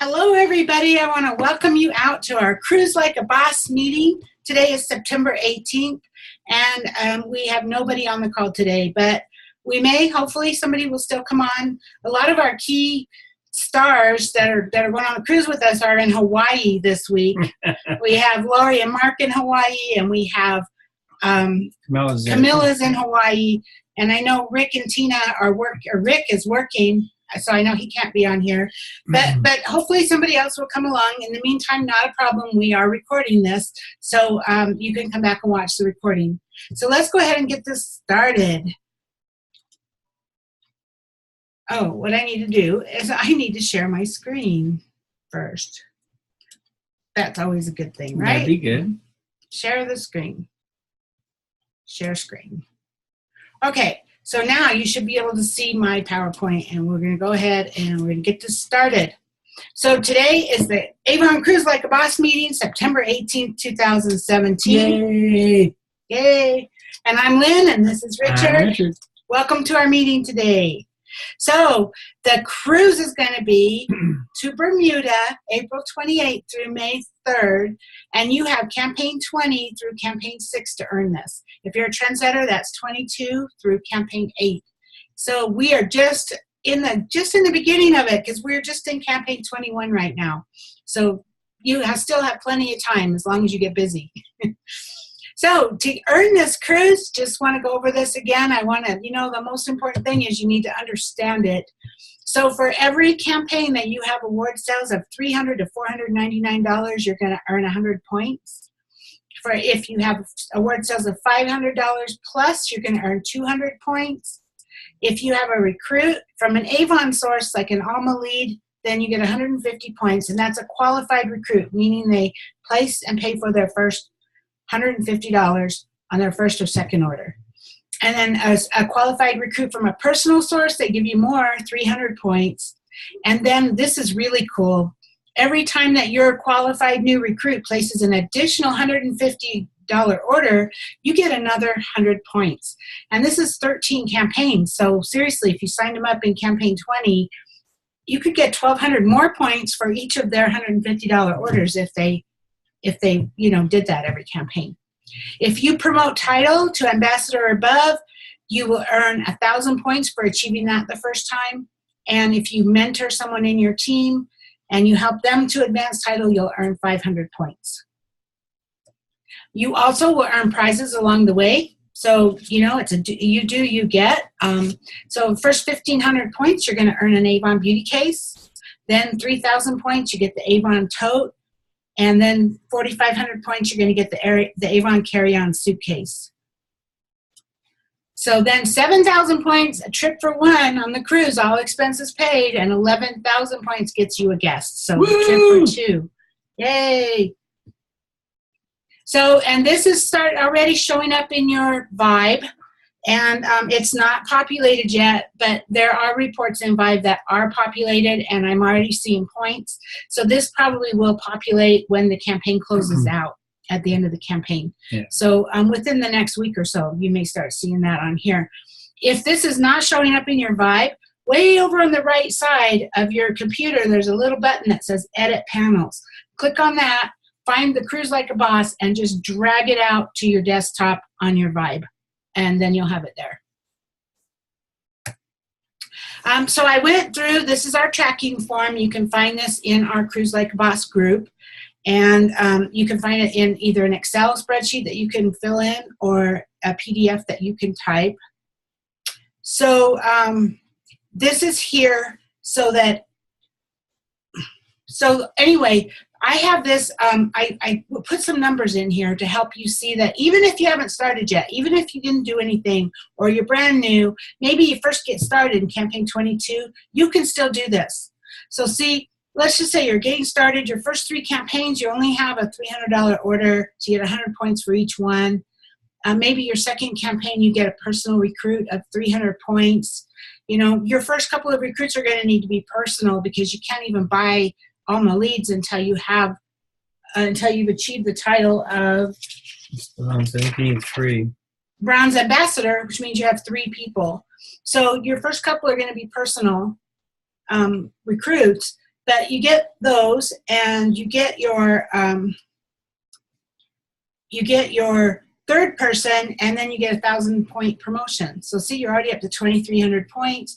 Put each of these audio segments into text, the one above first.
Hello, everybody. I want to welcome you out to our Cruise Like a Boss meeting. Today is September 18th, and we have nobody on the call today, but we may, hopefully, somebody will still come on. A lot of our key stars that are going on the cruise with us are in Hawaii this week. We have Lori and Mark in Hawaii, and we have Camilla's in Hawaii, and I know Rick and Tina Rick is working, so I know he can't be on here, but hopefully somebody else will come along. In the meantime, not a problem. We are recording this, so you can come back and watch the recording. So let's go ahead and get this started. Oh, what I need to do is I need to share my screen first. That's always a good thing, right? That'd be good. Share the screen. Share screen. Okay. So now you should be able to see my PowerPoint, and we're going to go ahead and we're going to get this started. So today is the Avon Cruise Like a Boss meeting, September 18th, 2017. Yay! Yay! And I'm Lynn, and this is Richard. I'm Richard. Welcome to our meeting today. So the cruise is going to be to Bermuda, April 28th through May 3rd, and you have campaign 20 through campaign 6 to earn this. If you're a trendsetter, that's 22 through campaign 8. So we are just in the beginning of it, because we're just in campaign 21 right now. So you still have plenty of time as long as you get busy. So to earn this cruise, just want to go over this again. I want to, the most important thing is you need to understand it. So for every campaign that you have award sales of $300 to $499, you're going to earn 100 points. For if you have award sales of $500 plus, you're going to earn 200 points. If you have a recruit from an Avon source, like an Alma lead, then you get 150 points, and that's a qualified recruit, meaning they place and pay for their first $150 on their first or second order. And then as a qualified recruit from a personal source, they give you more, 300 points. And then this is really cool. Every time that your qualified new recruit places an additional $150 order, you get another 100 points. And this is 13 campaigns. So seriously, if you signed them up in campaign 20, you could get 1,200 more points for each of their $150 orders if they did that every campaign. If you promote title to ambassador or above, you will earn 1,000 points for achieving that the first time. And if you mentor someone in your team and you help them to advance title, you'll earn 500 points. You also will earn prizes along the way. So, it's you do, you get. So first 1,500 points, you're going to earn an Avon beauty case. Then 3,000 points, you get the Avon tote. And then 4,500 points, you're going to get the Avon carry-on suitcase. So then 7,000 points, a trip for one on the cruise, all expenses paid, and 11,000 points gets you a guest. So a trip for two. Yay! So, and this is already showing up in your Vibe. And it's not populated yet, but there are reports in Vibe that are populated, and I'm already seeing points. So this probably will populate when the campaign closes out at the end of the campaign. Yeah. So within the next week or so, you may start seeing that on here. If this is not showing up in your Vibe, way over on the right side of your computer, there's a little button that says Edit Panels. Click on that, find the Cruise Like a Boss, and just drag it out to your desktop on your Vibe. And then you'll have it there. So I went through, this is our tracking form. You can find this in our Cruise Like a Boss group. And you can find it in either an Excel spreadsheet that you can fill in or a PDF that you can type. So this is here so anyway, I have this, I put some numbers in here to help you see that even if you haven't started yet, even if you didn't do anything or you're brand new, maybe you first get started in campaign 22, you can still do this. So see, let's just say you're getting started, your first 3 campaigns, you only have a $300 order, so you get 100 points for each one. Maybe your second campaign, you get a personal recruit of 300 points. Your first couple of recruits are going to need to be personal because you can't even buy Alma leads until you've achieved the title of Bronze Ambassador, which means you have 3 people. So your first couple are going to be personal recruits, but you get those, and you get your third person, and then you get a 1,000-point promotion. So see, you're already up to 2,300 points.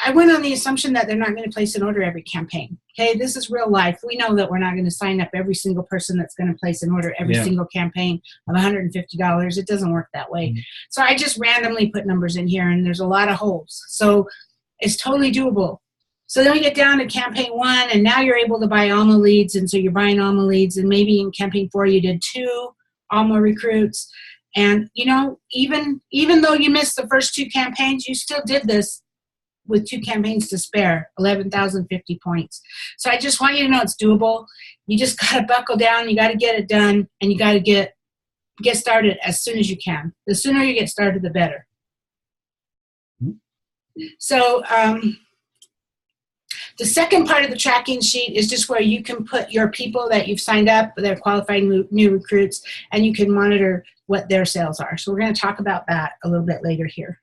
I went on the assumption that they're not going to place an order every campaign. Okay, this is real life. We know that we're not going to sign up every single person that's going to place an order every single campaign of $150. It doesn't work that way. Mm-hmm. So I just randomly put numbers in here, and there's a lot of holes. So it's totally doable. So then we get down to campaign 1, and now you're able to buy Alma leads, and so you're buying Alma leads, and maybe in campaign 4 you did 2 Alma recruits. And, you know, even though you missed the first 2 campaigns, you still did this with 2 campaigns to spare, 11,050 points. So I just want you to know it's doable. You just got to buckle down. You got to get it done, and you got to get started as soon as you can. The sooner you get started, the better. So the second part of the tracking sheet is just where you can put your people that you've signed up, that are qualified new recruits, and you can monitor what their sales are. So we're going to talk about that a little bit later here.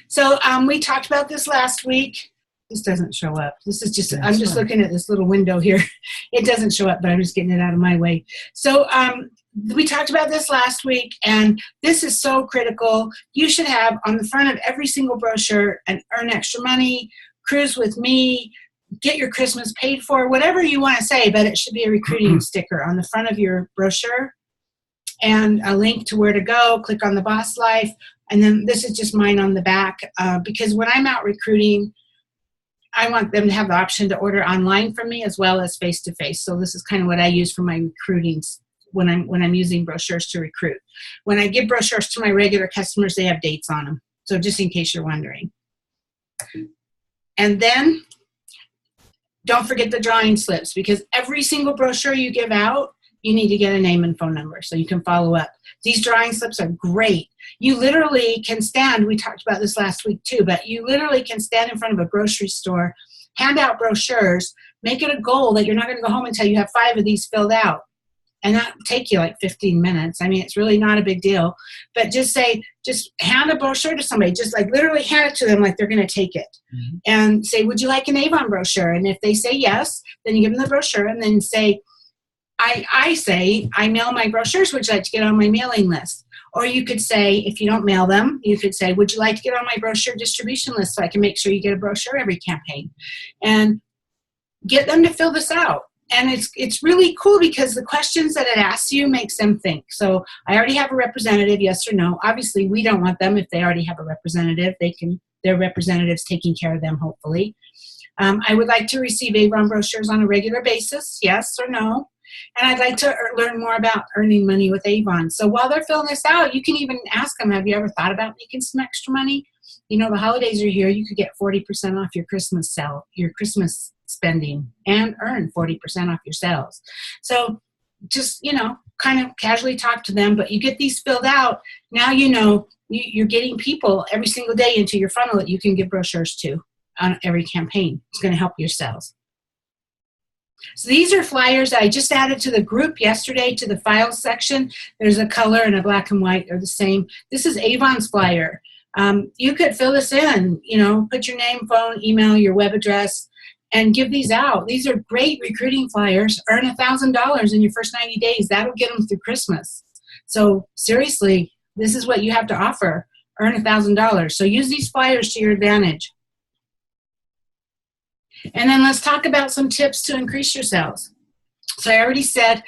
So we talked about this last week. This doesn't show up. This is just, I'm just looking at this little window here. It doesn't show up, but I'm just getting it out of my way. So we talked about this last week, and this is so critical. You should have on the front of every single brochure an Earn Extra Money, Cruise with Me, Get Your Christmas Paid For, whatever you want to say, but it should be a recruiting sticker on the front of your brochure, and a link to where to go. Click on the Boss Life, and then this is just mine on the back, because when I'm out recruiting, I want them to have the option to order online from me as well as face-to-face. So this is kind of what I use for my recruiting when I'm using brochures to recruit. When I give brochures to my regular customers, they have dates on them. So just in case you're wondering. And then don't forget the drawing slips, because every single brochure you give out, you need to get a name and phone number so you can follow up. These drawing slips are great. You literally can stand, we talked about this last week too, but you literally can stand in front of a grocery store, hand out brochures, make it a goal that you're not going to go home until you have 5 of these filled out. And that will take you like 15 minutes. I mean, it's really not a big deal. But just hand a brochure to somebody. Just like literally hand it to them like they're going to take it. Mm-hmm. And say, would you like an Avon brochure? And if they say yes, then you give them the brochure, and then say, I mail my brochures. Would you like to get on my mailing list? Or you could say, if you don't mail them, you could say, would you like to get on my brochure distribution list so I can make sure you get a brochure every campaign? And get them to fill this out. And it's really cool because the questions that it asks you makes them think. So I already have a representative, yes or no. Obviously, we don't want them if they already have a representative. Their representative's taking care of them, hopefully. I would like to receive Avon brochures on a regular basis, yes or no. And I'd like to learn more about earning money with Avon. So while they're filling this out, you can even ask them, have you ever thought about making some extra money? You know, the holidays are here. You could get 40% off your Christmas spending, and earn 40% off your sales. So just, kind of casually talk to them, but you get these filled out. Now you're getting people every single day into your funnel that you can give brochures to on every campaign. It's going to help your sales. So these are flyers that I just added to the group yesterday to the files section. There's a color and a black and white. They're the same. This is Avon's flyer. You could fill this in, put your name, phone, email, your web address, and give these out. These are great recruiting flyers. Earn $1,000 in your first 90 days. That'll get them through Christmas. So seriously, this is what you have to offer. Earn $1,000. So use these flyers to your advantage. And then let's talk about some tips to increase your sales. So I already said,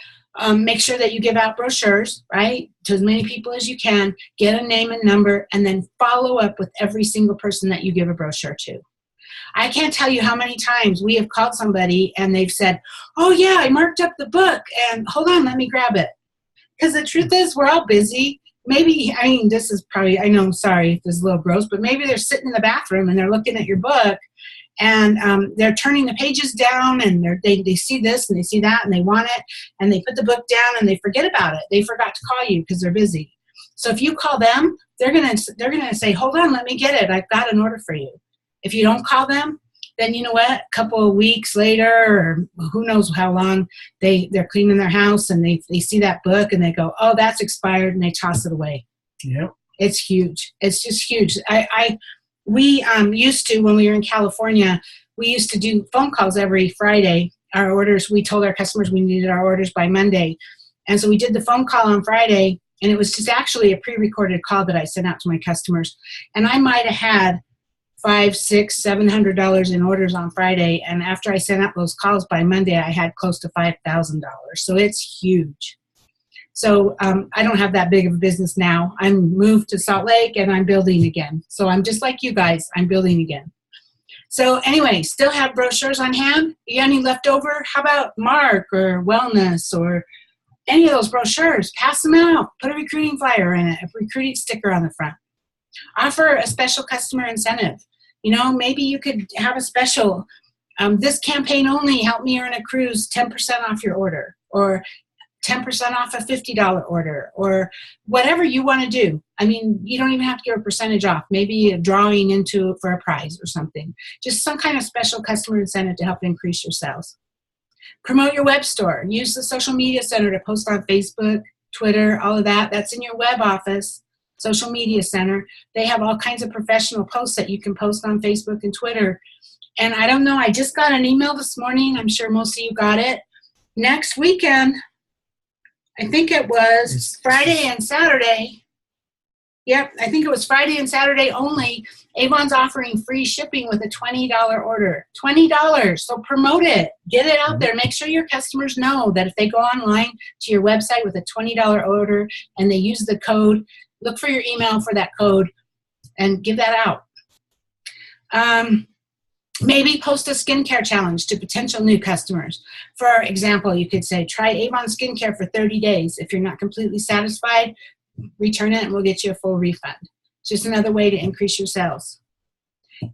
make sure that you give out brochures, right, to as many people as you can. Get a name and number, and then follow up with every single person that you give a brochure to. I can't tell you how many times we have called somebody and they've said, oh yeah, I marked up the book, and hold on, let me grab it. Because the truth is, we're all busy. Maybe, this is probably, I know, I'm sorry if this is a little gross, but maybe they're sitting in the bathroom and they're looking at your book, and they're turning the pages down, and they see this and they see that and they want it, and they put the book down and they forget about it. They forgot to call you because they're busy. So if you call them, they're gonna say, hold on, let me get it. I've got an order for you. If you don't call them, then you know what? A couple of weeks later, or who knows how long, they're cleaning their house and they see that book and they go, oh, that's expired, and they toss it away. Yeah, it's huge. It's just huge. We used to, when we were in California, we used to do phone calls every Friday. Our orders, we told our customers we needed our orders by Monday. And so we did the phone call on Friday, and it was just actually a pre-recorded call that I sent out to my customers. And I might have had $500, $600, $700 in orders on Friday. And after I sent out those calls by Monday, I had close to $5,000. So it's huge. So I don't have that big of a business now. I'm moved to Salt Lake and I'm building again. So I'm just like you guys, I'm building again. So anyway, still have brochures on hand. You got any left over? How about Mark or Wellness or any of those brochures? Pass them out. Put a recruiting flyer in it, a recruiting sticker on the front. Offer a special customer incentive. You know, maybe you could have a special, this campaign only, help me earn a Cruse 10% off your order, or 10% off a $50 order, or whatever you want to do. I mean, you don't even have to give a percentage off. Maybe a drawing into for a prize or something. Just some kind of special customer incentive to help increase your sales. Promote your web store. Use the social media center to post on Facebook, Twitter, all of that. That's in your web office, social media center. They have all kinds of professional posts that you can post on Facebook and Twitter. And I don't know, I just got an email this morning. I'm sure most of you got it. Next weekend, I think it was Friday and Saturday. Yep, I think it was Friday and Saturday only. Avon's offering free shipping with a $20 order. $20. So promote it. Get it out there. Make sure your customers know that if they go online to your website with a $20 order and they use the code, look for your email for that code and give that out. Maybe post a skincare challenge to potential new customers. For example, you could say, try Avon skincare for 30 days. If you're not completely satisfied, return it and we'll get you a full refund. It's just another way to increase your sales.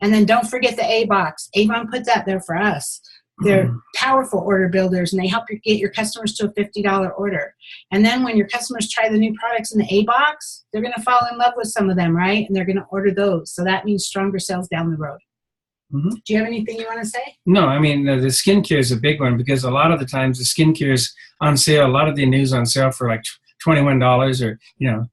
And then don't forget the A box. Avon put that there for us. They're powerful order builders, and they help you get your customers to a $50 order. And then when your customers try the new products in the A box, they're going to fall in love with some of them, right? And they're going to order those. So that means stronger sales down the road. Do you have anything you want to say? No, I mean, the skincare is a big one because a lot of the times the skincare is on sale. A lot of the news on sale for like $21 or,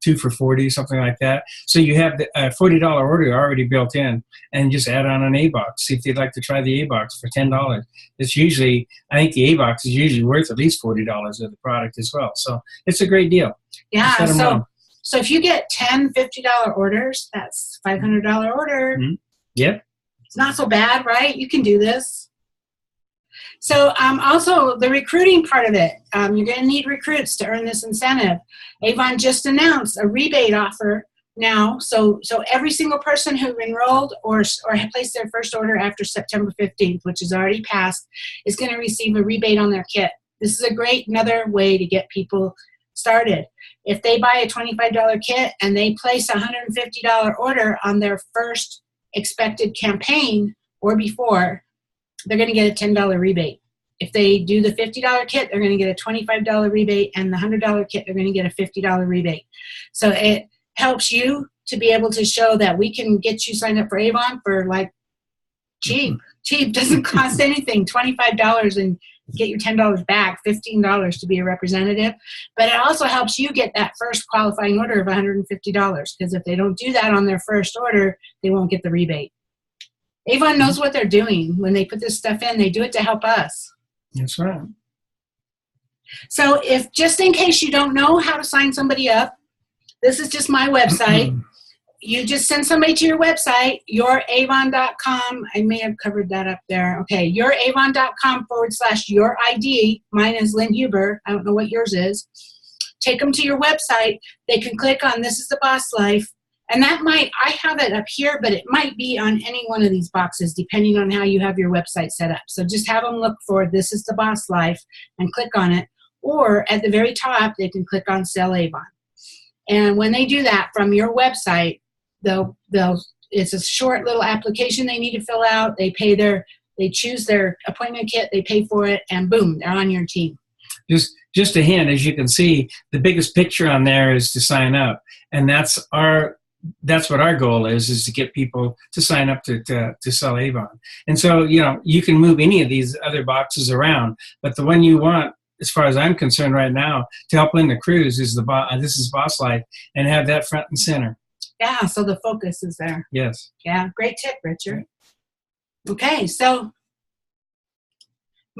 2 for $40, something like that. So you have the $40 order already built in and just add on an A-box. See if they'd like to try the A-box for $10. It's usually, I think the A-box is usually worth at least $40 of the product as well. So it's a great deal. Yeah, so if you get 10 $50 orders, that's $500 order. Yep. It's not so bad, right? You can do this. So also the recruiting part of it, you're going to need recruits to earn this incentive. Avon just announced a rebate offer now. So every single person who enrolled or placed their first order after September 15th, which is already passed, is going to receive a rebate on their kit. This is another way to get people started. If they buy a $25 kit and they place a $150 order on their first expected campaign or before, they're going to get a $10 rebate. If they do the $50 kit, they're going to get a $25 rebate, and the $100 kit, they're going to get a $50 rebate. So it helps you to be able to show that we can get you signed up for Avon for like cheap. Cheap doesn't cost anything, $25, and get your $10 back, $15 to be a representative. But it also helps you get that first qualifying order of $150, because if they don't do that on their first order, they won't get the rebate. Avon knows what they're doing. When they put this stuff in, they do it to help us. That's right. So if, just in case you don't know how to sign somebody up, this is just my website. You just send somebody to your website, youravon.com. I may have covered that up there. Okay, youravon.com/your ID. Mine is Lynn Huber. I don't know what yours is. Take them to your website. They can click on This is the Boss Life. And I have it up here, but it might be on any one of these boxes, depending on how you have your website set up. So just have them look for This is the Boss Life and click on it. Or at the very top, they can click on Sell Avon. And when they do that from your website, it's a short little application they need to fill out. They choose their appointment kit, they pay for it, and boom, they're on your team. Just a hint, as you can see, the biggest picture on there is to sign up, and that's what our goal is to get people to sign up to sell Avon. And so, you can move any of these other boxes around, but the one you want, as far as I'm concerned right now, to help win the Cruse is This is Boss Life, and have that front and center. Yeah, so the focus is there. Yes. Yeah, great tip, Richard. Okay, so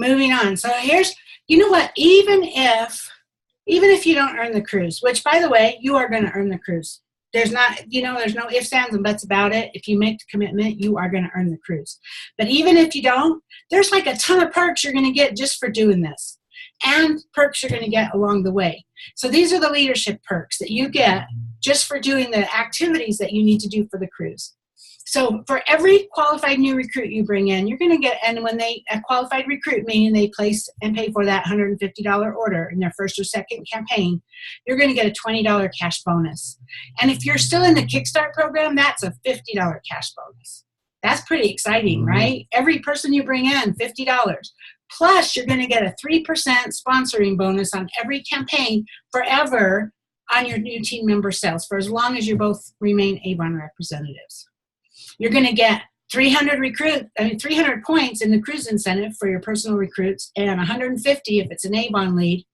moving on. So here's, you know what, even if you don't earn the cruise, which by the way, you are going to earn the cruise. There's not, there's no ifs, ands, and buts about it. If you make the commitment, you are going to earn the cruise. But even if you don't, there's like a ton of perks you're going to get just for doing this. And perks you're going to get along the way. So these are the leadership perks that you get just for doing the activities that you need to do for the cruise. So for every qualified new recruit you bring in, you're going to get, and when a qualified recruit, meaning they place and pay for that $150 order in their first or second campaign, you're going to get a $20 cash bonus. And if you're still in the Kickstart program, that's a $50 cash bonus. That's pretty exciting, right? Every person you bring in, $50. Plus, you're going to get a 3% sponsoring bonus on every campaign forever on your new team member sales for as long as you both remain Avon representatives. You're going to get 300 points in the cruise incentive for your personal recruits and 150 if it's an Avon lead.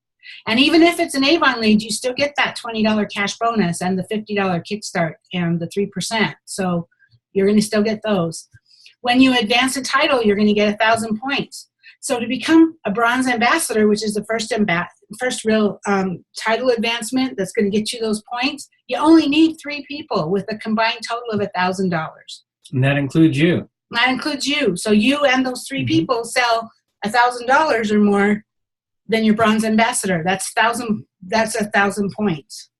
And even if it's an Avon lead, you still get that $20 cash bonus and the $50 kickstart and the 3%. So you're going to still get those. When you advance a title, you're going to get 1,000 points. So to become a bronze ambassador, which is the first real title advancement that's going to get you those points, you only need 3 people with a combined total of $1,000. And that includes you. That includes you. So you and those 3 people sell $1,000 or more, then you're bronze ambassador. That's 1,000 points.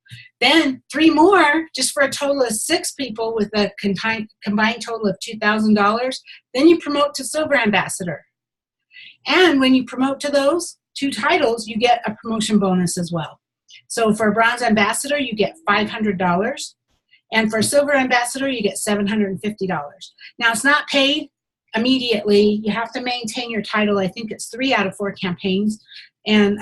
Then 3 more, just for a total of 6 people with a combined total of $2,000. Then you promote to silver ambassador. And when you promote to those 2 titles, you get a promotion bonus as well. So for a bronze ambassador, you get $500. And for a silver ambassador, you get $750. Now, it's not paid immediately. You have to maintain your title. I think it's 3 out of 4 campaigns. And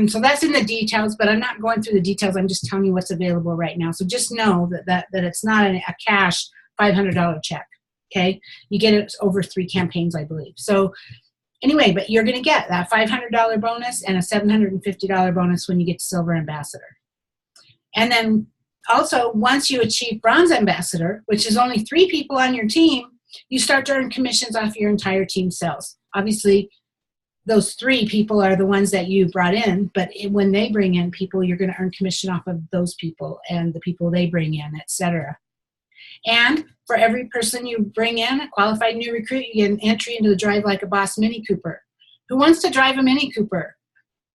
so that's in the details, but I'm not going through the details. I'm just telling you what's available right now. So just know that it's not a cash $500 check, okay? You get it over 3 campaigns, I believe. So anyway, but you're going to get that $500 bonus and a $750 bonus when you get to silver ambassador. And then also, once you achieve bronze ambassador, which is only 3 people on your team, you start to earn commissions off your entire team sales. Obviously, those 3 people are the ones that you brought in, but when they bring in people, you're going to earn commission off of those people and the people they bring in, etc. And for every person you bring in, a qualified new recruit, you get an entry into the Drive Like a Boss Mini Cooper. Who wants to drive a Mini Cooper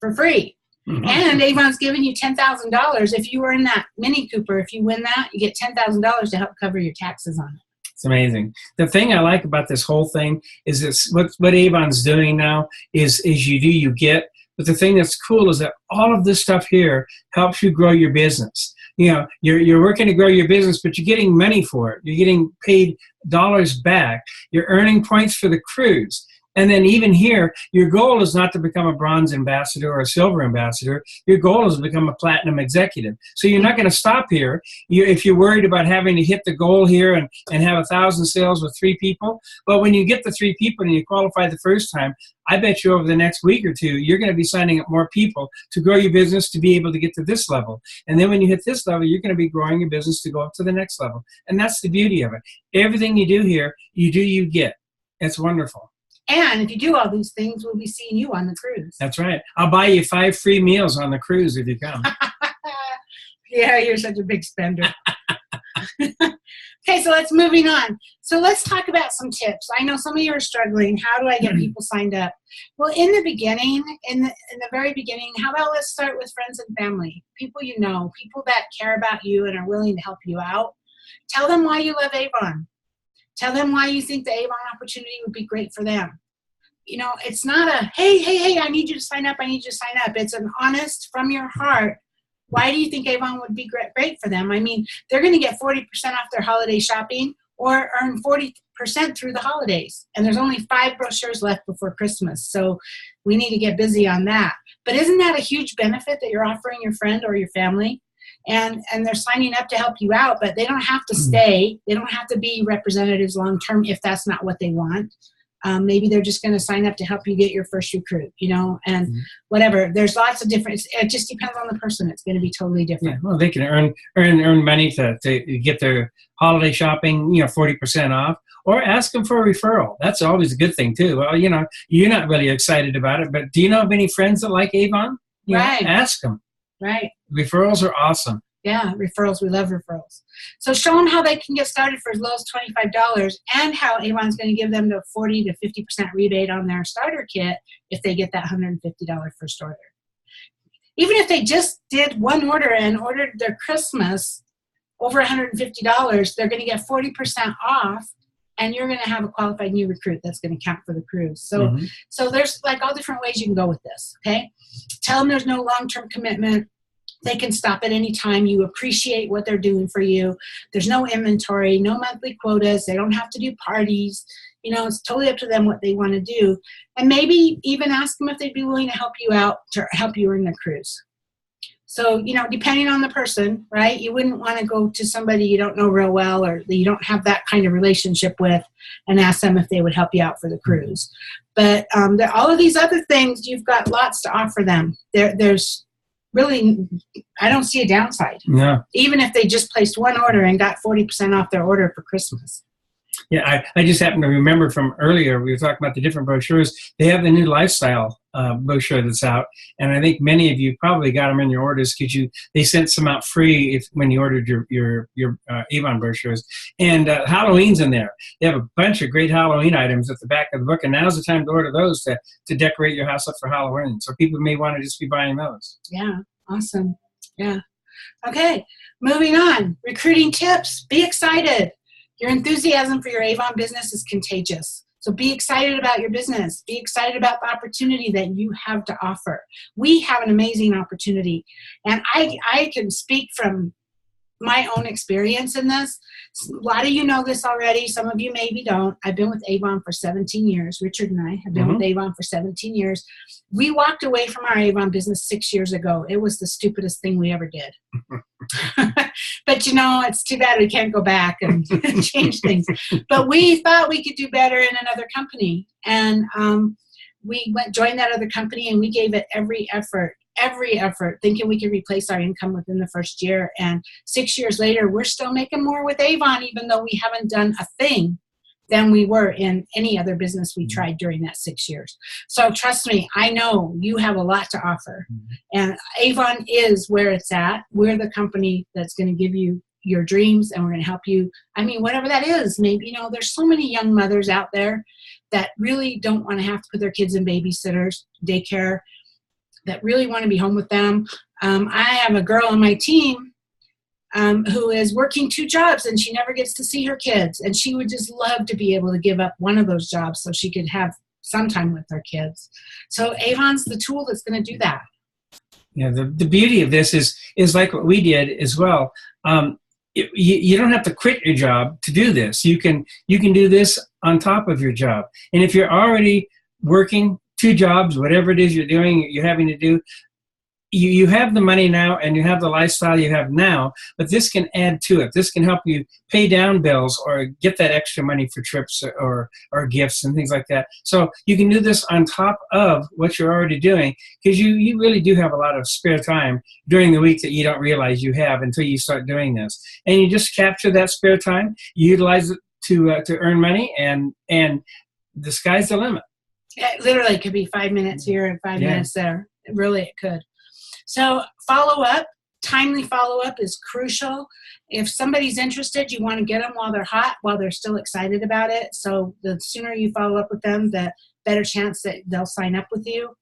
for free? Mm-hmm. And Avon's giving you $10,000 if you were in that Mini Cooper. If you win that, you get $10,000 to help cover your taxes on it. It's amazing. The thing I like about this whole thing is this, what Avon's doing now is you get. But the thing that's cool is that all of this stuff here helps you grow your business. You're working to grow your business, but you're getting money for it. You're getting paid dollars back. You're earning points for the cruise. And then even here, your goal is not to become a bronze ambassador or a silver ambassador. Your goal is to become a platinum executive. So you're not going to stop here. If you're worried about having to hit the goal here and have 1,000 sales with 3 people, well, when you get the 3 people and you qualify the first time, I bet you over the next week or 2, you're going to be signing up more people to grow your business to be able to get to this level. And then when you hit this level, you're going to be growing your business to go up to the next level. And that's the beauty of it. Everything you do here, you get. It's wonderful. And if you do all these things, we'll be seeing you on the cruise. That's right. I'll buy you 5 free meals on the cruise if you come. Yeah, you're such a big spender. Okay, so let's moving on. So let's talk about some tips. I know some of you are struggling. How do I get people signed up? Well, in the beginning, in the very beginning, how about let's start with friends and family, people you know, people that care about you and are willing to help you out. Tell them why you love Avon. Tell them why you think the Avon opportunity would be great for them. It's not a, hey, I need you to sign up. It's an honest, from your heart, why do you think Avon would be great for them? I mean, they're going to get 40% off their holiday shopping or earn 40% through the holidays. And there's only 5 brochures left before Christmas. So we need to get busy on that. But isn't that a huge benefit that you're offering your friend or your family? And they're signing up to help you out, but they don't have to stay. They don't have to be representatives long term if that's not what they want. Maybe they're just going to sign up to help you get your first recruit, and whatever. There's lots of different. It just depends on the person. It's going to be totally different. Yeah, well, they can earn money to get their holiday shopping, 40% off, or ask them for a referral. That's always a good thing too. Well, you're not really excited about it, but do you know of any friends that like Avon? Right. Ask them. Right. Referrals are awesome. Yeah, referrals. We love referrals. So show them how they can get started for as low as $25 and how Avon's going to give them the 40 to 50% rebate on their starter kit if they get that $150 first order. Even if they just did one order and ordered their Christmas over $150, they're going to get 40% off, and you're going to have a qualified new recruit that's going to count for the cruise. So, so there's like all different ways you can go with this, okay? Tell them there's no long-term commitment. They can stop at any time. You appreciate what they're doing for you. There's no inventory, no monthly quotas. They don't have to do parties. It's totally up to them what they want to do. And maybe even ask them if they'd be willing to help you out to help you earn the cruise. So, depending on the person, right, you wouldn't want to go to somebody you don't know real well or that you don't have that kind of relationship with and ask them if they would help you out for the cruise. But all of these other things, you've got lots to offer them. There's really, I don't see a downside. No. Even if they just placed one order and got 40% off their order for Christmas. Yeah, I just happen to remember from earlier, we were talking about the different brochures. They have the new lifestyle brochure that's out, and I think many of you probably got them in your orders because they sent some out free when you ordered your Avon brochures. And Halloween's in there. They have a bunch of great Halloween items at the back of the book, and now's the time to order those to decorate your house up for Halloween. So people may want to just be buying those. Yeah, awesome. Yeah. Okay, moving on. Recruiting tips. Be excited. Your enthusiasm for your Avon business is contagious. So be excited about your business. Be excited about the opportunity that you have to offer. We have an amazing opportunity. And I can speak from my own experience in this. A lot of you know this already. Some of you maybe don't. I've been with Avon for 17 years. Richard and I have been with Avon for 17 years. We walked away from our Avon business 6 years ago. It was the stupidest thing we ever did. But it's too bad we can't go back and change things. But we thought we could do better in another company. And we joined that other company, and we gave it every effort, thinking we could replace our income within the first year. And 6 years later, we're still making more with Avon, even though we haven't done a thing than we were in any other business we tried during that 6 years. So trust me, I know you have a lot to offer. And Avon is where it's at. We're the company that's going to give you your dreams, and we're going to help you. I mean, whatever that is. Maybe, there's so many young mothers out there that really don't want to have to put their kids in babysitters, daycare, that really want to be home with them. I have a girl on my team who is working 2 jobs, and she never gets to see her kids. And she would just love to be able to give up one of those jobs so she could have some time with her kids. So Avon's the tool that's going to do that. Yeah, the beauty of this is like what we did as well. You don't have to quit your job to do this. You can do this on top of your job. And if you're already working 2 jobs, whatever it is you're doing, you're having to do, you have the money now and you have the lifestyle you have now, but this can add to it. This can help you pay down bills or get that extra money for trips or gifts and things like that. So you can do this on top of what you're already doing, because you really do have a lot of spare time during the week that you don't realize you have until you start doing this. And you just capture that spare time, you utilize it to earn money, and the sky's the limit. It literally could be 5 minutes here and 5 minutes there. Really, it could. So follow-up, timely follow-up is crucial. If somebody's interested, you want to get them while they're hot, while they're still excited about it. So the sooner you follow up with them, the better chance that they'll sign up with you.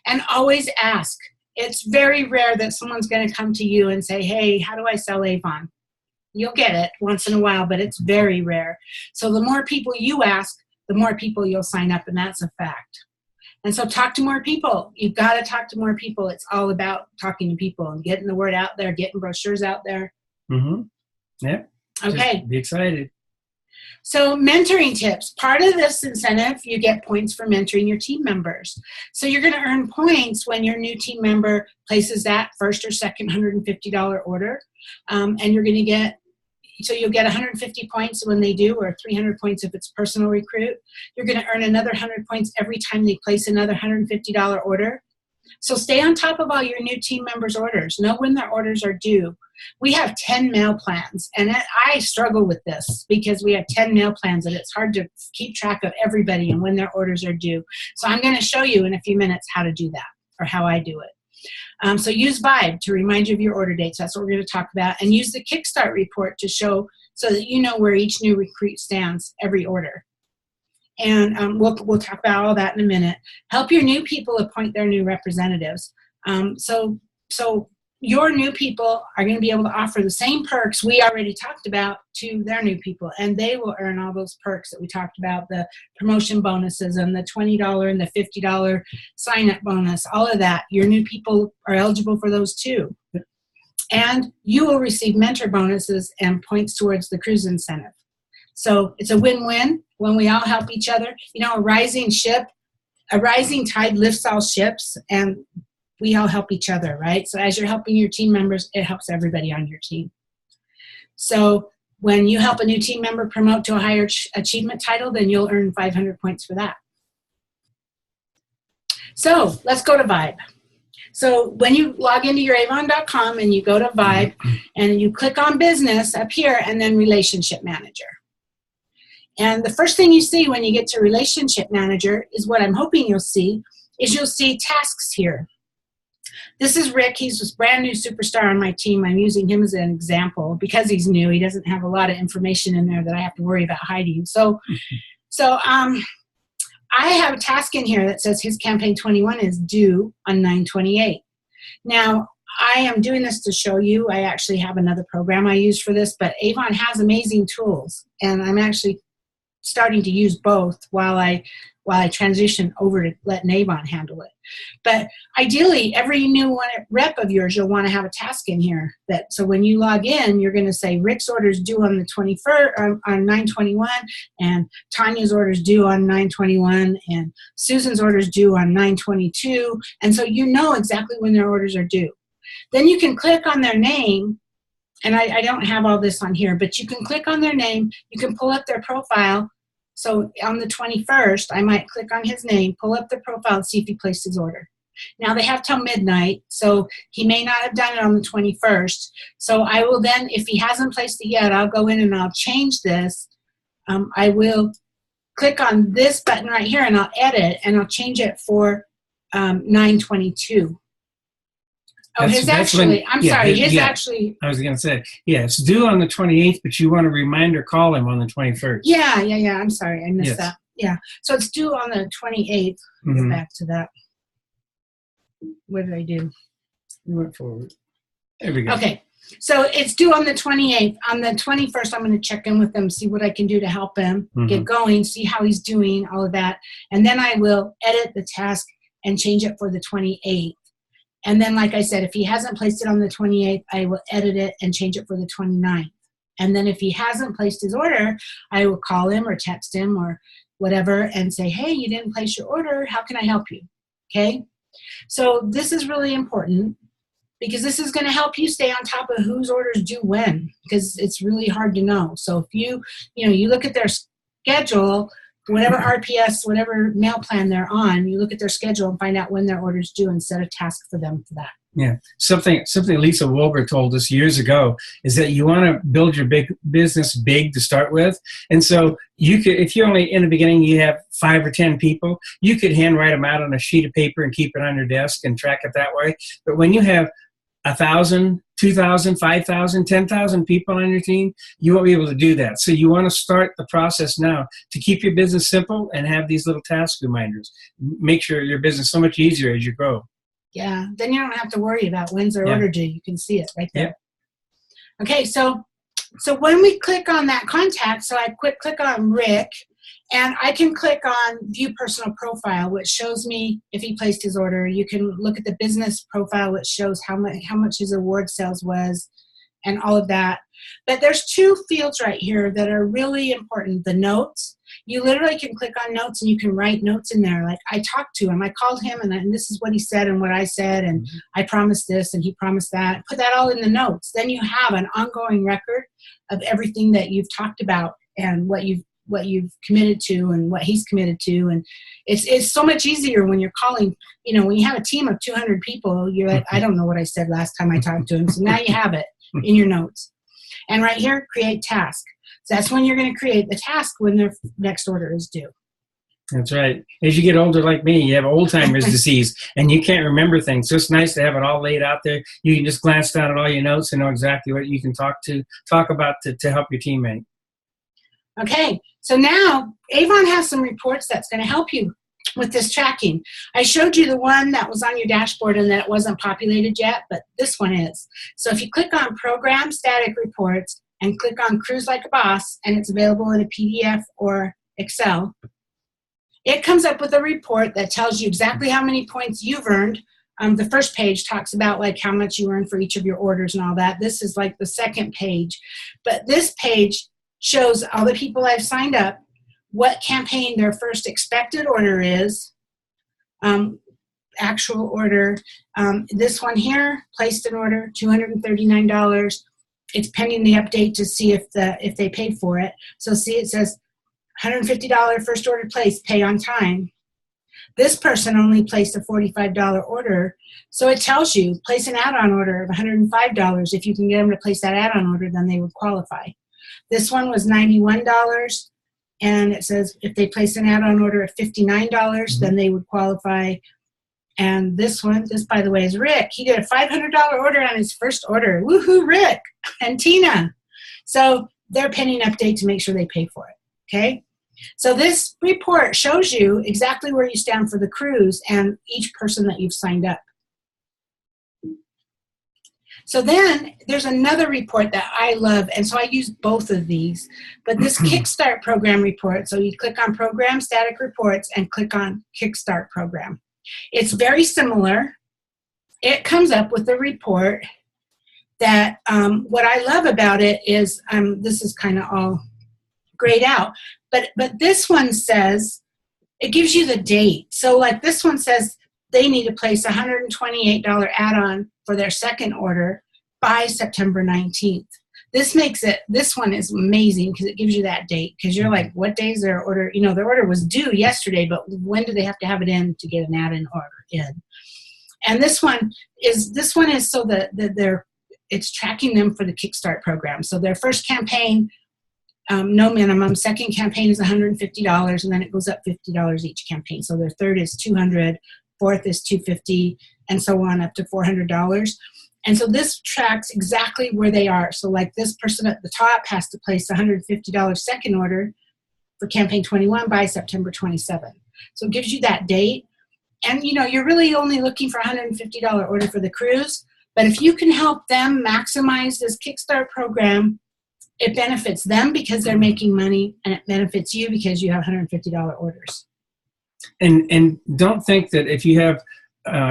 And always ask. It's very rare that someone's going to come to you and say, hey, how do I sell Avon? You'll get it once in a while, but it's very rare. So the more people you ask, the more people you'll sign up, and that's a fact. And so talk to more people. You've got to talk to more people. It's all about talking to people and getting the word out there, getting brochures out there. Yeah. Okay. Just be excited. So mentoring tips. Part of this incentive, you get points for mentoring your team members. So you're going to earn points when your new team member places that first or second $150 order. And you're going to get, so you'll get 150 points when they do, or 300 points if it's personal recruit. You're going to earn another 100 points every time they place another $150 order. So stay on top of all your new team members' orders. Know when their orders are due. We have 10 mail plans, and I struggle with this because we have 10 mail plans, and it's hard to keep track of everybody and when their orders are due. So I'm going to show you in a few minutes how to do that, or how I do it. So use Vibe to remind you of your order dates. That's what we're going to talk about. And use the Kickstart report to show so that you know where each new recruit stands every order. And we'll talk about all that in a minute. Help your new people appoint their new representatives. So your new people are going to be able to offer the same perks we already talked about to their new people, and they will earn all those perks that we talked about, the promotion bonuses and the $20 and the $50 sign-up bonus, all of that. Your new people are eligible for those too. And you will receive mentor bonuses and points towards the Cruse incentive. So it's a win-win when we all help each other. You know, a rising tide lifts all ships, and we all help each other, right? So as you're helping your team members, it helps everybody on your team. So when you help a new team member promote to a higher achievement title, then you'll earn 500 points for that. So let's go to Vibe. So when you log into your Avon.com and you go to Vibe and you click on business up here and then relationship manager. And the first thing you see when you get to relationship manager is what I'm hoping you'll see tasks here. This is Rick. He's this brand new superstar on my team. I'm using him as an example because he's new. He doesn't have a lot of information in there that I have to worry about hiding. So I have a task in here that says his campaign 21 is due on 9/28. Now, I am doing this to show you. I actually have another program I use for this, but Avon has amazing tools, and I'm actually starting to use both while I transition over to letting Avon handle it. But ideally, every new rep of yours, you'll want to have a task in here. So when you log in, you're going to say Rick's order's due on the 21st, on 9/21, and Tanya's order's due on 9/21, and Susan's order's due on 9/22, and so you know exactly when their orders are due. Then you can click on their name, and I don't have all this on here, but you can click on their name, you can pull up their profile. So on the 21st, I might click on his name, pull up the profile, and see if he placed his order. Now, they have till midnight, so he may not have done it on the 21st. So I will then, if he hasn't placed it yet, I'll go in and I'll change this. I will click on this button right here, and I'll edit, and I'll change it for 9/22. Oh, his actually, I was going to say, yeah, it's due on the 28th, but you want to reminder call him on the 21st. Yeah. I'm sorry, I missed that. Yeah, so it's due on the 28th. Get back to that. What did I do? We went forward. There we go. Okay, so it's due on the 28th. On the 21st, I'm going to check in with him, see what I can do to help him get going, see how he's doing, all of that. And then I will edit the task and change it for the 28th. And then, like I said, if he hasn't placed it on the 28th, I will edit it and change it for the 29th. And then if he hasn't placed his order, I will call him or text him or whatever and say, hey, you didn't place your order. How can I help you? Okay? So this is really important because this is going to help you stay on top of whose orders due when, because it's really hard to know. So if you look at their schedule, whatever RPS, whatever mail plan they're on, you look at their schedule and find out when their order's due and set a task for them for that. Yeah, something Lisa Wilbur told us years ago is that you want to build your big business big to start with, and so you could, if you're only in the beginning, you have 5 or 10 people, you could handwrite them out on a sheet of paper and keep it on your desk and track it that way. But when you have 1,000, 2,000, 5,000, 10,000 people on your team, you won't be able to do that. So you want to start the process now to keep your business simple and have these little task reminders. Make sure your business so much easier as you grow. Yeah, then you don't have to worry about when's their order due. You can see it right there. Yeah. Okay, so when we click on that contact, so I click on Rick, and I can click on View Personal Profile, which shows me if he placed his order. You can look at the business profile, which shows how much his award sales was and all of that. But there's 2 fields right here that are really important. The notes. You literally can click on notes and you can write notes in there. Like I talked to him. I called him and this is what he said and what I said. And I promised this and he promised that. Put that all in the notes. Then you have an ongoing record of everything that you've talked about and what you've what you've committed to and what he's committed to. And it's so much easier when you're calling, when you have a team of 200 people, you're like, I don't know what I said last time I talked to him. So now you have it in your notes. And right here, create task. So that's when you're going to create the task when their next order is due. That's right. As you get older like me, you have Alzheimer's disease and you can't remember things. So it's nice to have it all laid out there. You can just glance down at all your notes and know exactly what you can talk about to help your teammate. Okay, so now Avon has some reports that's going to help you with this tracking. I showed you the one that was on your dashboard and that it wasn't populated yet, but this one is. So if you click on Program Static Reports and click on Cruse Like a Boss, and it's available in a PDF or Excel, it comes up with a report that tells you exactly how many points you've earned. The first page talks about like how much you earn for each of your orders and all that. This is like the second page. But this page shows all the people I've signed up, what campaign their first expected order is, actual order. This one here, placed an order, $239. It's pending the update to see if they paid for it. So see, it says $150 first order placed, pay on time. This person only placed a $45 order, so it tells you place an add-on order of $105. If you can get them to place that add-on order, then they would qualify. This one was $91, and it says if they place an add-on order of $59, then they would qualify. And this one, by the way, is Rick. He did a $500 order on his first order. Woohoo, Rick and Tina. So they're pending update to make sure they pay for it, okay? So this report shows you exactly where you stand for the cruise and each person that you've signed up. So then there's another report that I love, and so I use both of these. But this Kickstart program report, so you click on Program Static Reports and click on Kickstart Program. It's very similar. It comes up with a report that what I love about it is, this is kind of all grayed out, but this one says, it gives you the date. So like this one says they need to place a $128 add-on for their second order by September 19th. This one is amazing because it gives you that date, because you're like, what day is their order? Their order was due yesterday, but when do they have to have it in to get an add-in order in? And this one is so that it's tracking them for the Kickstart program. So their first campaign, no minimum. Second campaign is $150, and then it goes up $50 each campaign. So their third is $200, fourth is $250, and so on up to $400. And so this tracks exactly where they are. So like this person at the top has to place a $150 second order for campaign 21 by September 27. So it gives you that date. And you're really only looking for a $150 order for the cruise. But if you can help them maximize this Kickstart program, it benefits them because they're making money, and it benefits you because you have $150 orders. And don't think that if you have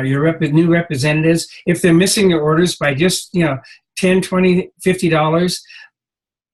your new representatives, if they're missing their orders by just $10, $20, $50,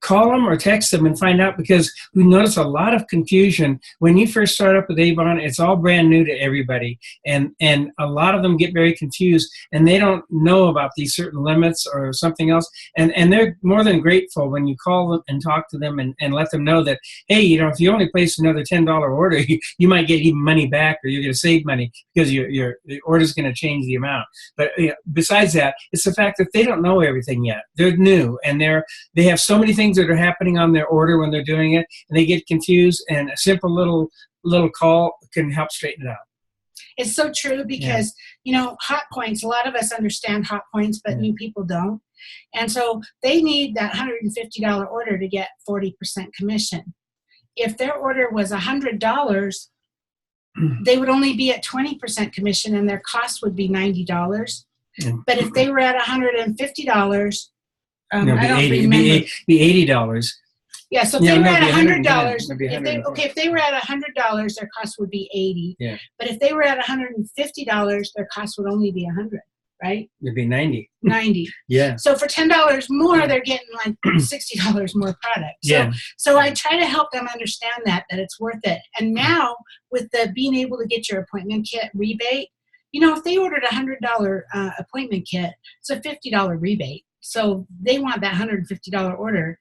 call them or text them and find out, because we notice a lot of confusion. When you first start up with Avon, it's all brand new to everybody, and a lot of them get very confused, and they don't know about these certain limits or something else, and they're more than grateful when you call them and talk to them and let them know that, hey, if you only place another $10 order, you might get even money back, or you're going to save money because the order's going to change the amount. But besides that, it's the fact that they don't know everything yet. They're new, and they have so many things that are happening on their order when they're doing it, and they get confused, and a simple little call can help straighten it out. It's so true, because hot points, a lot of us understand hot points, but new people don't. And so they need that $150 order to get 40% commission. If their order was $100, they would only be at 20% commission, and their cost would be $90. But if they were at $150, I don't remember. Be $80. Yeah, so if they were at $100, if they were at $100, their cost would be $80. Yeah. But if they were at $150, their cost would only be $100, right? It'd be $90. $90. Yeah. So for $10 more, they're getting like $60 more product. So I try to help them understand that it's worth it. And now with the being able to get your appointment kit rebate, if they ordered a $100 appointment kit, it's a $50 rebate. So they want that $150 order.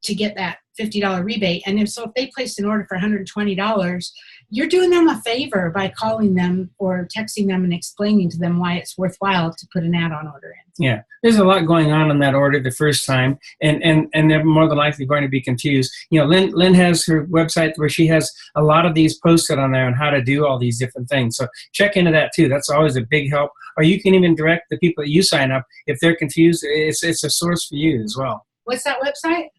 to get that $50 rebate. And if they placed an order for $120, you're doing them a favor by calling them or texting them and explaining to them why it's worthwhile to put an add-on order in. Yeah, there's a lot going on in that order the first time, and they're more than likely going to be confused. You know, Lynn has her website where she has a lot of these posted on there on how to do all these different things. So check into that too. That's always a big help. Or you can even direct the people that you sign up. If they're confused, it's a source for you as well. What's that website?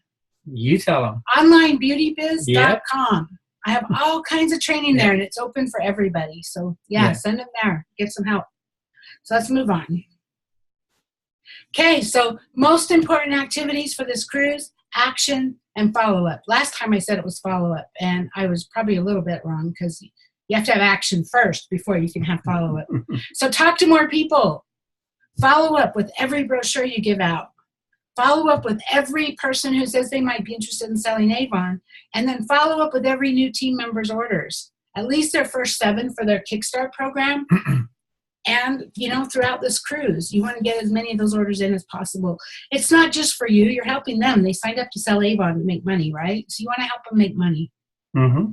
You tell them. OnlineBeautyBiz.com. I have all kinds of training there, and it's open for everybody. So, send them there. Get some help. So let's move on. Okay, so most important activities for this cruise, action and follow-up. Last time I said it was follow-up, and I was probably a little bit wrong because you have to have action first before you can have follow-up. So talk to more people. Follow up with every brochure you give out. Follow up with every person who says they might be interested in selling Avon, and then follow up with every new team member's orders, at least their first 7 for their Kickstart program. And, throughout this cruise, you want to get as many of those orders in as possible. It's not just for you. You're helping them. They signed up to sell Avon to make money, right? So you want to help them make money. Mm-hmm.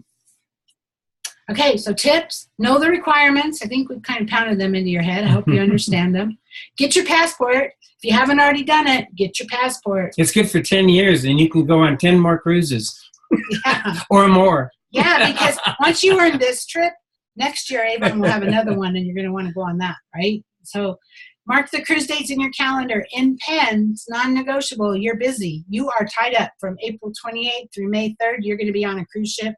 Okay, so tips, know the requirements. I think we've kind of pounded them into your head. I hope you understand them. Get your passport. If you haven't already done it, get your passport. It's good for 10 years, and you can go on 10 more cruises. Yeah. Or more. Yeah, because once you earn this trip, next year Avon will have another one, and you're going to want to go on that, right? So mark the cruise dates in your calendar in pen. It's non-negotiable. You're busy. You are tied up from April 28th through May 3rd. You're going to be on a cruise ship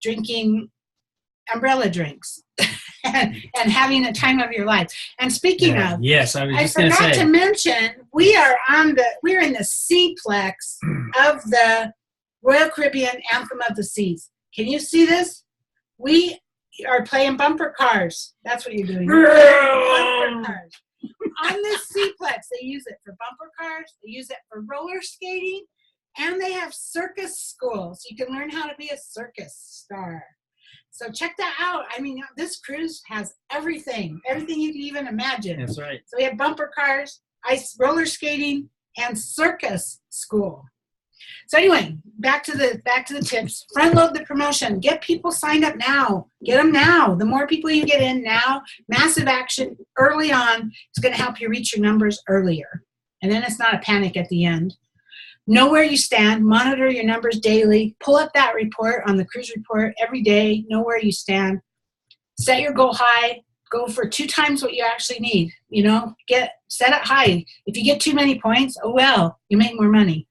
drinking umbrella drinks and having a time of your life. And speaking of, yes, I forgot to mention we're in the Seaplex of the Royal Caribbean Anthem of the Seas. Can you see this? We are playing bumper cars. That's what you're doing. Bumper cars. On this Seaplex, they use it for bumper cars. They use it for roller skating, and they have circus school, so you can learn how to be a circus star. So check that out. I mean, this cruise has everything you can even imagine. That's right. So we have bumper cars, ice roller skating, and circus school. So anyway, back to the tips. Front load the promotion. Get people signed up now. Get them now. The more people you get in now, massive action early on is going to help you reach your numbers earlier. And then it's not a panic at the end. Know where you stand, monitor your numbers daily, pull up that report on the cruise report every day, know where you stand, set your goal high, go for 2 times what you actually need, set it high. If you get too many points, oh well, you make more money.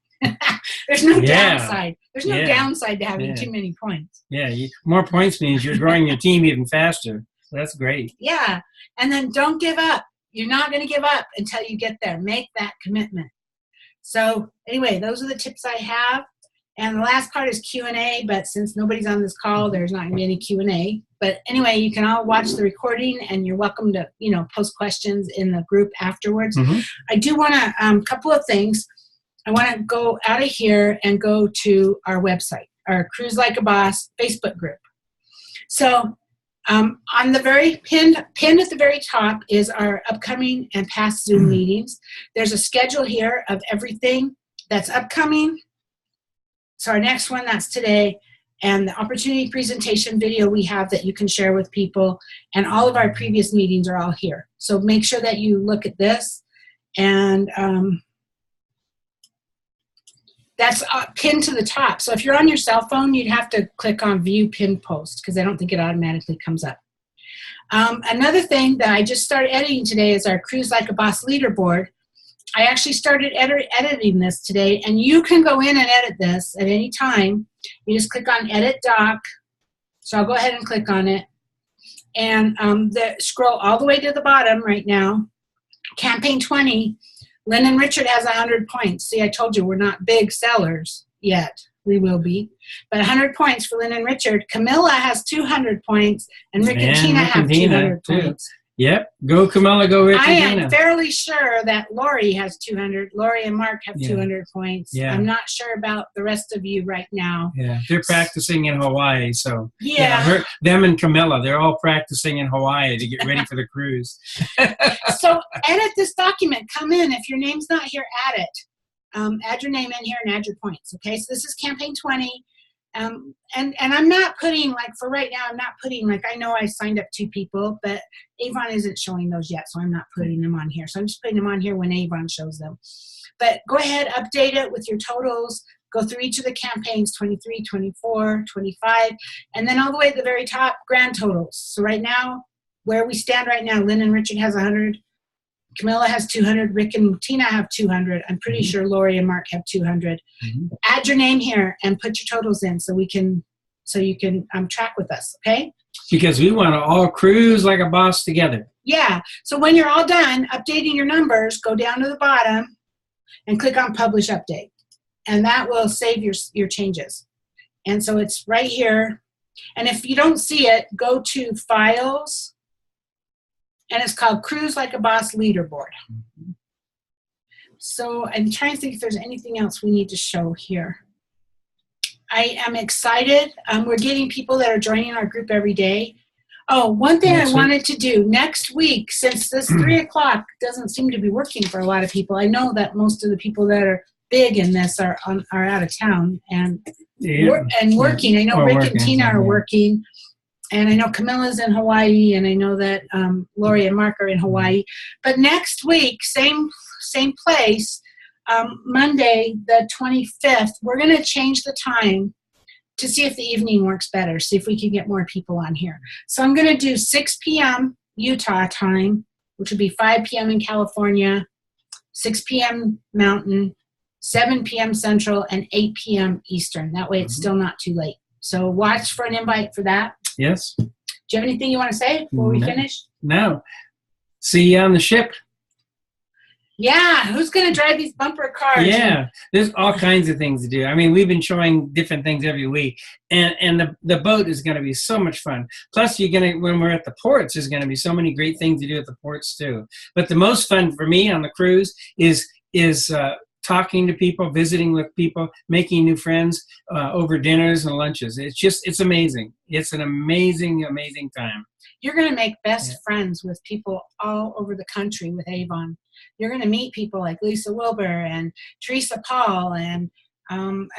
There's no downside. There's no downside to having too many points. Yeah, more points means you're growing your team even faster. So that's great. Yeah, and then don't give up. You're not going to give up until you get there. Make that commitment. So anyway, those are the tips I have. And the last part is Q&A, but since nobody's on this call, there's not going to be any Q&A. But anyway, you can all watch the recording, and you're welcome to, post questions in the group afterwards. Mm-hmm. I do want to, couple of things. I want to go out of here and go to our website, our Cruise Like a Boss Facebook group. So on the very pinned at the very top is our upcoming and past Zoom meetings. There's a schedule here of everything that's upcoming. So our next one, that's today, and the opportunity presentation video we have that you can share with people, and all of our previous meetings are all here. So make sure that you look at this, and that's pinned to the top. So if you're on your cell phone, you'd have to click on View Pinned Post because I don't think it automatically comes up. Another thing that I just started editing today is our Cruise Like a Boss leaderboard. I actually started editing this today, and you can go in and edit this at any time. You just click on Edit Doc. So I'll go ahead and click on it. And scroll all the way to the bottom right now. Campaign 20. Lynn and Richard has 100 points. See, I told you we're not big sellers yet. We will be. But 100 points for Lynn and Richard. Camilla has 200 points, and Rick and Tina have 200 points. Yep. Go Camilla, go Rick and Tina. I am fairly sure that Lori has 200. Lori and Mark have 200 points. Yeah. I'm not sure about the rest of you right now. Yeah, they're practicing in Hawaii, so them and Camilla, they're all practicing in Hawaii to get ready for the cruise. So edit this document. Come in. If your name's not here, add it. add your name in here and add your points. Okay, so this is campaign 20. And I'm not putting, like, for right now, I'm not putting, like, I know I signed up 2 people, but Avon isn't showing those yet, so I'm not putting them on here. So I'm just putting them on here when Avon shows them. But go ahead, update it with your totals. Go through each of the campaigns, 23, 24, 25, and then all the way at the very top, grand totals. So right now, where we stand right now, Lynn and Richard has 100. Camilla has 200. Rick and Tina have 200. I'm pretty sure Lori and Mark have 200. Add your name here and put your totals in so you can track with us, okay? Because we want to all cruise like a boss together. Yeah. So when you're all done updating your numbers, go down to the bottom and click on Publish Update. And that will save your changes. And so it's right here. And if you don't see it, go to Files. And it's called Cruise Like a Boss Leaderboard. So I'm trying to think if there's anything else we need to show here. I am excited. We're getting people that are joining our group every day. Oh, one thing I wanted to do next week, since this 3 o'clock doesn't seem to be working for a lot of people. I know that most of the people that are big in this are out of town and working. I know Rick and Tina are working. And I know Camilla's in Hawaii, and I know that Lori and Mark are in Hawaii. But next week, same place, Monday the 25th, we're going to change the time to see if the evening works better, see if we can get more people on here. So I'm going to do 6 p.m. Utah time, which would be 5 p.m. in California, 6 p.m. Mountain, 7 p.m. Central, and 8 p.m. Eastern. That way it's still not too late. So watch for an invite for that. Yes. Do you have anything you want to say before we finish? No. See you on the ship. Yeah. Who's going to drive these bumper cars? Yeah. There's all kinds of things to do. I mean, we've been showing different things every week. And the boat is going to be so much fun. Plus, when we're at the ports, there's going to be so many great things to do at the ports, too. But the most fun for me on the cruise is talking to people, visiting with people, making new friends over dinners and lunches. It's amazing. It's an amazing, amazing time. You're going to make best friends with people all over the country with Avon. You're going to meet people like Lisa Wilbur and Teresa Paul and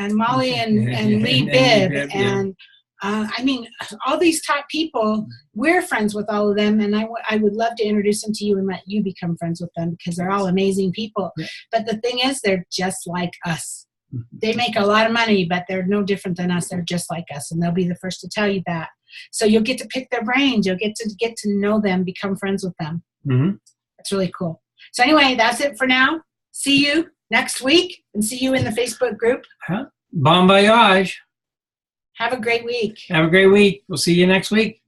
Molly and Lee Bibb and I mean, all these top people, we're friends with all of them, and I would love to introduce them to you and let you become friends with them because they're all amazing people. Yeah. But the thing is, they're just like us. They make a lot of money, but they're no different than us. They're just like us, and they'll be the first to tell you that. So you'll get to pick their brains. You'll get to know them, become friends with them. That's really cool. So anyway, that's it for now. See you next week, and see you in the Facebook group. Bon voyage. Have a great week. Have a great week. We'll see you next week.